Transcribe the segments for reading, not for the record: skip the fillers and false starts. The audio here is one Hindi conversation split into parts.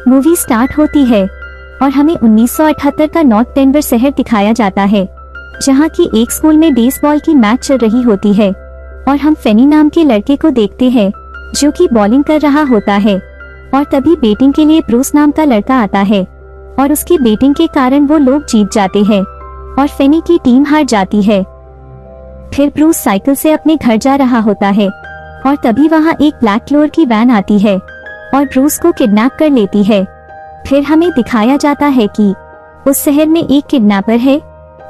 मूवी स्टार्ट होती है और हमें 1978 का नॉर्थ डेनवर शहर दिखाया जाता है, जहाँ की एक स्कूल में बेसबॉल की मैच चल रही होती है और हम फेनी नाम के लड़के को देखते हैं जो कि बॉलिंग कर रहा होता है। और तभी बैटिंग के लिए ब्रूस नाम का लड़का आता है और उसकी बैटिंग के कारण वो लोग जीत जाते हैं और फेनी की टीम हार जाती है। फिर ब्रूस साइकिल से अपने घर जा रहा होता है और तभी वहाँ एक ब्लैक क्लोर की वैन आती है और ब्रूस को किडनैप कर लेती है। फिर हमें दिखाया जाता है कि उस शहर में एक किडनैपर है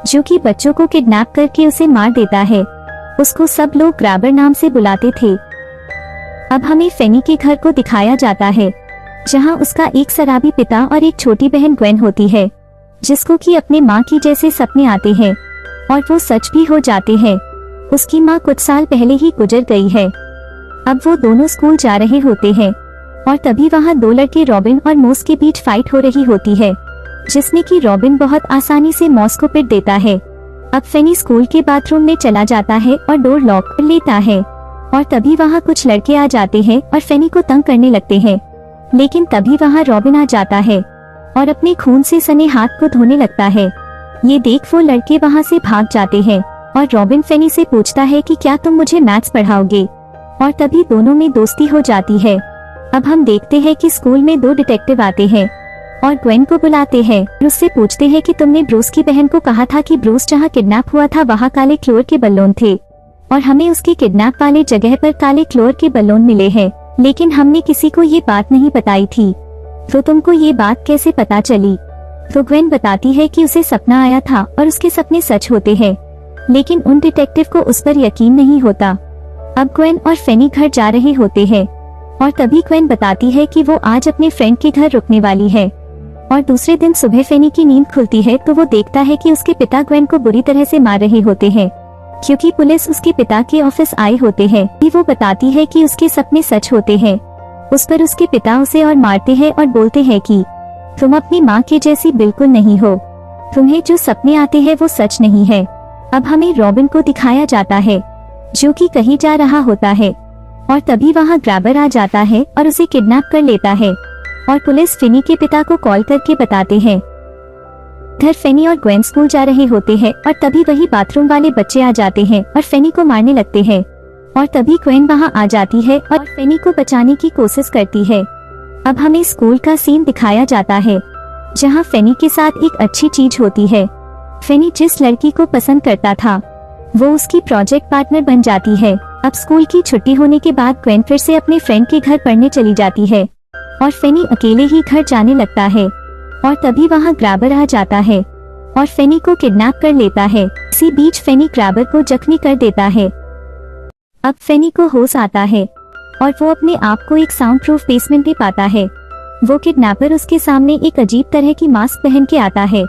जो कि बच्चों को किडनैप करके उसे मार देता है। उसको सब लोग ग्रैबर नाम से बुलाते थे। अब हमें फेनी के घर को दिखाया जाता है, जहां उसका एक शराबी पिता और एक छोटी बहन ग्वेन होती है, जिसको कि अपने माँ की जैसे सपने आते हैं और वो सच भी हो जाते हैं। उसकी माँ कुछ साल पहले ही गुजर गई है। अब वो दोनों स्कूल जा रहे होते हैं और तभी वहाँ दो लड़के रॉबिन और मोस के बीच फाइट हो रही होती है, जिसमें कि रॉबिन बहुत आसानी से मोस को पिट देता है। अब फेनी स्कूल के बाथरूम में चला जाता है और डोर लॉक कर लेता है और तभी वहाँ कुछ लड़के आ जाते हैं और फेनी को तंग करने लगते हैं। लेकिन तभी वहाँ रॉबिन आ जाता है और अपने खून से सने हाथ को धोने लगता है। ये देख वो लड़के वहाँ से भाग जाते हैं और रॉबिन फेनी से पूछता है कि क्या तुम मुझे मैथ्स पढ़ाओगे, और तभी दोनों में दोस्ती हो जाती है। अब हम देखते हैं कि स्कूल में दो डिटेक्टिव आते हैं और ग्वेन को बुलाते हैं और उससे पूछते हैं कि तुमने ब्रूस की बहन को कहा था कि ब्रूस जहाँ किडनैप हुआ था वहाँ काले क्लोर के बलून थे और हमें उसके किडनैप वाले जगह पर काले क्लोर के बलून मिले हैं, लेकिन हमने किसी को ये बात नहीं बताई थी, तो तुमको ये बात कैसे पता चली? तो ग्वेन बताती है कि उसे सपना आया था और उसके सपने सच होते हैं, लेकिन उन डिटेक्टिव को उस पर यकीन नहीं होता। अब ग्वेन और फेनी घर जा रहे होते हैं और तभी ग्वेन बताती है कि वो आज अपने फ्रेंड के घर रुकने वाली है। और दूसरे दिन सुबह फेनी की नींद खुलती है तो वो देखता है कि उसके पिता ग्वेन को बुरी तरह से मार रहे होते हैं, क्योंकि पुलिस उसके पिता के ऑफिस आए होते हैं। वो बताती है कि उसके सपने सच होते हैं। उस पर उसके पिता उसे और मारते हैं और बोलते हैं कि तुम अपनी माँ के जैसी बिल्कुल नहीं हो, तुम्हें जो सपने आते हैं वो सच नहीं है। अब हमें रॉबिन को दिखाया जाता है जो कि कहीं जा रहा होता है और तभी वहाँ ग्रैबर आ जाता है और उसे किडनैप कर लेता है और पुलिस फेनी के पिता को कॉल करके बताते हैं। इधर फेनी और ग्वेन स्कूल जा रहे होते हैं और तभी वही बाथरूम वाले बच्चे आ जाते हैं और फेनी को मारने लगते हैं और तभी ग्वेन वहाँ आ जाती है और फेनी को बचाने की कोशिश करती है। अब हमें स्कूल का सीन दिखाया जाता है, जहाँ फेनी के साथ एक अच्छी चीज होती है। फेनी जिस लड़की को पसंद करता था वो उसकी प्रोजेक्ट पार्टनर बन जाती है। अब स्कूल की छुट्टी होने के बाद ग्वेन फिर से अपने फ्रेंड के घर पढ़ने चली जाती है और फेनी अकेले ही घर जाने लगता है और तभी वहाँ ग्रैबर आ जाता है और फेनी को किडनैप कर लेता है। इसी बीच फेनी ग्रैबर को जख्मी कर देता है। अब फेनी को होश आता है और वो अपने आप को एक साउंड प्रूफ बेसमेंट में पाता है। वो किडनैपर उसके सामने एक अजीब तरह की मास्क पहन के आता है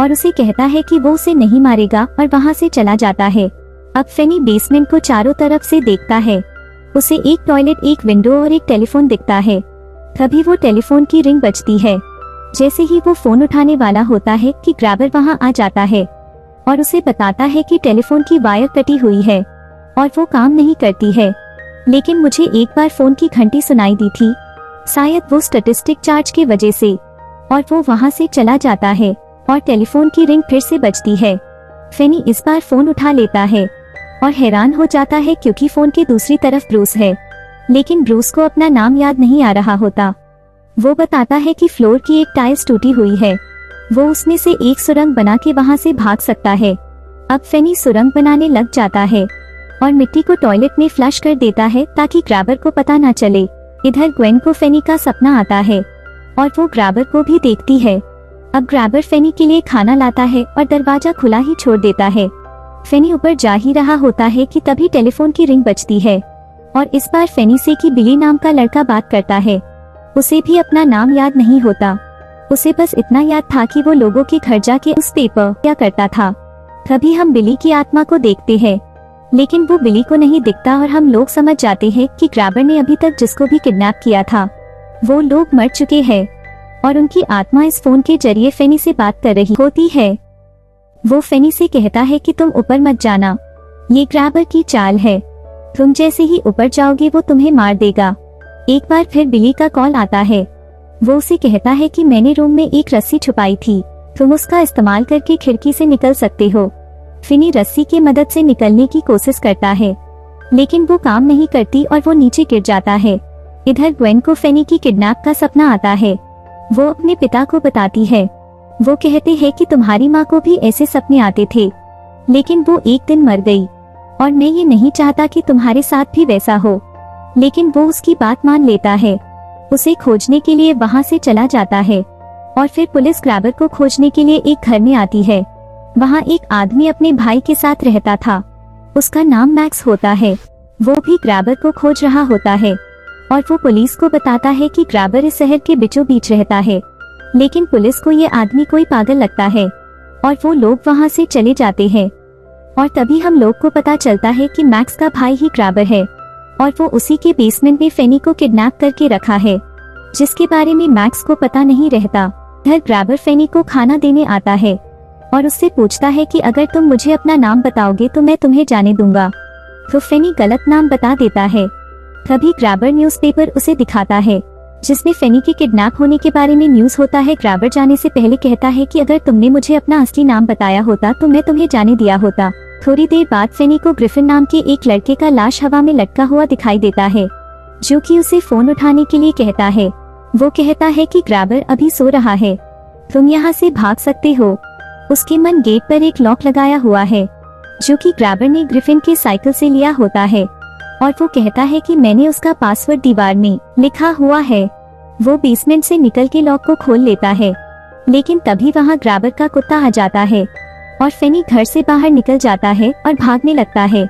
और उसे कहता है कि वो उसे नहीं मारेगा और वहाँ से चला जाता है। अब फेनी बेसमेंट को चारों तरफ से देखता है। उसे एक टॉयलेट, एक विंडो और एक टेलीफोन दिखता है। तभी वो टेलीफोन की रिंग बजती है। जैसे ही वो फोन उठाने वाला होता है कि ग्रैबर वहाँ आ जाता है और उसे बताता है कि टेलीफोन की वायर कटी हुई है और वो काम नहीं करती है, लेकिन मुझे एक बार फोन की घंटी सुनाई दी थी, शायद वो स्टैटिस्टिक चार्ज की वजह से। और वो वहाँ से चला जाता है और टेलीफोन की रिंग फिर से बजती है। फेनी इस बार फोन उठा लेता है और हैरान हो जाता है क्योंकि फोन के दूसरी तरफ ब्रूस है, लेकिन ब्रूस को अपना नाम याद नहीं आ रहा होता। वो बताता है कि फ्लोर की एक टाइल्स टूटी हुई है, वो उसमें से एक सुरंग बना के वहाँ से भाग सकता है। अब फेनी सुरंग बनाने लग जाता है और मिट्टी को टॉयलेट में फ्लश कर देता है ताकि ग्रैबर को पता न चले। इधर ग्वेन को फेनी का सपना आता है और वो ग्रैबर को भी देखती है। अब ग्रैबर फेनी के लिए खाना लाता है और दरवाजा खुला ही छोड़ देता है। फेनी ऊपर जा ही रहा होता है कि तभी टेलीफोन की रिंग बजती है और इस बार फेनी से कि बिली नाम का लड़का बात करता है। उसे भी अपना नाम याद नहीं होता, उसे बस इतना याद था कि वो लोगों के घर जाके उस पेपर क्या करता था। तभी हम बिली की आत्मा को देखते हैं, लेकिन वो बिली को नहीं दिखता और हम लोग समझ जाते हैं कि ग्रैबर ने अभी तक जिसको भी किडनैप किया था वो लोग मर चुके हैं और उनकी आत्मा इस फोन के जरिए फेनी से बात कर रही होती है। वो फेनी से कहता है कि तुम ऊपर मत जाना, ये ग्रैबर की चाल है, तुम जैसे ही ऊपर जाओगे वो तुम्हें मार देगा। एक बार फिर बिली का कॉल आता है। वो उसे कहता है कि मैंने रूम में एक रस्सी छुपाई थी, तुम उसका इस्तेमाल करके खिड़की से निकल सकते हो। फिनी रस्सी की मदद से निकलने की कोशिश करता है, लेकिन वो काम नहीं करती और वो नीचे गिर जाता है। इधर ग्वेन को फेनी की किडनैप का सपना आता है। वो अपने पिता को बताती है। वो कहते हैं कि तुम्हारी माँ को भी ऐसे सपने आते थे, लेकिन वो एक दिन मर गई और मैं ये नहीं चाहता कि तुम्हारे साथ भी वैसा हो। लेकिन वो उसकी बात मान लेता है, उसे खोजने के लिए वहाँ से चला जाता है और फिर पुलिस ग्रैबर को खोजने के लिए एक घर में आती है। वहाँ एक आदमी अपने भाई के साथ रहता था, उसका नाम मैक्स होता है। वो भी ग्रैबर को खोज रहा होता है और वो पुलिस को बताता है कि ग्रैबर इस शहर के बीचों बीच रहता है, लेकिन पुलिस को ये आदमी कोई पागल लगता है और वो लोग वहाँ से चले जाते हैं। और तभी हम लोग को पता चलता है कि मैक्स का भाई ही ग्रैबर है और वो उसी के बेसमेंट में फेनी को किडनैप करके रखा है, जिसके बारे में मैक्स को पता नहीं रहता। इधर ग्रैबर फेनी को खाना देने आता है और उससे पूछता है कि अगर तुम मुझे अपना नाम बताओगे तो मैं तुम्हें जाने दूंगा। तो फेनी गलत नाम बता देता है। तभी ग्रैबर न्यूज़पेपर उसे दिखाता है, जिसमें फेनी के किडनैप होने के बारे में न्यूज़ होता है। ग्रैबर जाने से पहले कहता है कि अगर तुमने मुझे अपना असली नाम बताया होता तो मैं तुम्हें जाने दिया होता। थोड़ी देर बाद फेनी को ग्रिफिन नाम के एक लड़के का लाश हवा में लटका हुआ दिखाई देता है, जो कि उसे फोन उठाने के लिए कहता है। वो कहता है कि ग्रैबर अभी सो रहा है, तुम यहाँ से भाग सकते हो। उसके मन गेट पर एक लॉक लगाया हुआ है, जो कि ग्रैबर ने ग्रिफिन के साइकिल से लिया होता है, और वो कहता है कि मैंने उसका पासवर्ड दीवार में लिखा हुआ है। वो बेसमेंट से निकल के लॉक को खोल लेता है, लेकिन तभी वहाँ ग्रैबर का कुत्ता आ जाता है और फेनी घर से बाहर निकल जाता है और भागने लगता है।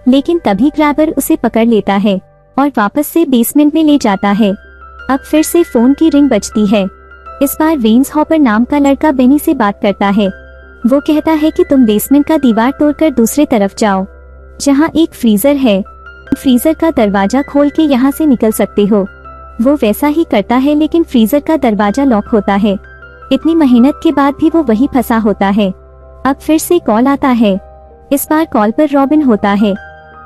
लेकिन तभी ग्रैबर उसे पकड़ लेता है और वापस से बेसमेंट में ले जाता है। अब फिर से फोन की रिंग बजती है। इस बार वेन्स हॉपर नाम का लड़का बेनी से बात करता है। वो कहता है कि तुम बेसमेंट का दीवार तोड़कर दूसरे तरफ जाओ, जहाँ एक फ्रीजर है। फ्रीजर का दरवाजा खोल के यहाँ से निकल सकते हो। वो वैसा ही करता है, लेकिन फ्रीजर का दरवाजा लॉक होता है। इतनी मेहनत के बाद भी वो वही फंसा होता है। अब फिर से कॉल आता है। इस बार कॉल पर रॉबिन होता है।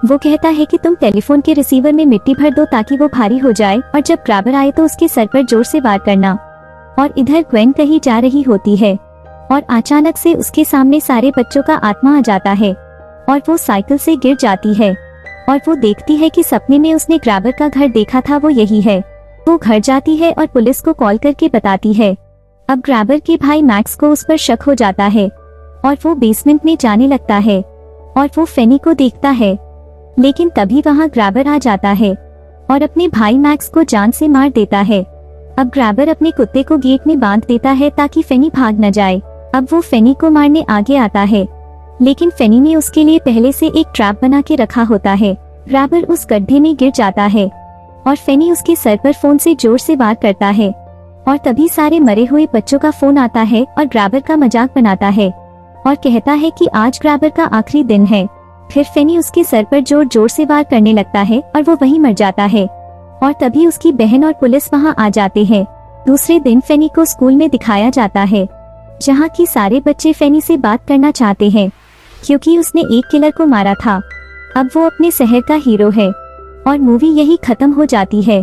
वो कहता है कि तुम टेलीफोन के रिसीवर में मिट्टी भर दो ताकि वो भारी हो जाए, और जब ग्रैबर आए तो उसके सर पर जोर से वार करना। और इधर ग्वेन कहीं जा रही होती है और अचानक से उसके सामने सारे बच्चों का आत्मा आ जाता है और वो साइकिल से गिर जाती है और वो देखती है कि सपने में उसने ग्रैबर का घर देखा था, वो यही है। वो घर जाती है और पुलिस को कॉल करके बताती है। अब ग्रैबर के भाई मैक्स को उस पर शक हो जाता है और वो बेसमेंट में जाने लगता है और वो फेनी को देखता है, लेकिन तभी वहाँ ग्रैबर आ जाता है और अपने भाई मैक्स को जान से मार देता है। अब ग्रैबर अपने कुत्ते को गेट में बांध देता है ताकि फेनी भाग न जाए। अब वो फेनी को मारने आगे आता है, लेकिन फेनी ने उसके लिए पहले से एक ट्रैप बना के रखा होता है। ग्रैबर उस गड्ढे में गिर जाता है और फेनी उसके सर पर फोन से जोर से वार करता है और तभी सारे मरे हुए बच्चों का फोन आता है और ग्रैबर का मजाक बनाता है और कहता है कि आज ग्रैबर का आखिरी दिन है। फिर फेनी उसके सर पर जोर जोर से वार करने लगता है और वो वहीं मर जाता है। और तभी उसकी बहन और पुलिस वहां आ जाते हैं। दूसरे दिन फेनी को स्कूल में दिखाया जाता है, जहां की सारे बच्चे फेनी से बात करना चाहते हैं, क्योंकि उसने एक किलर को मारा था। अब वो अपने शहर का हीरो है और मूवी यही खत्म हो जाती है।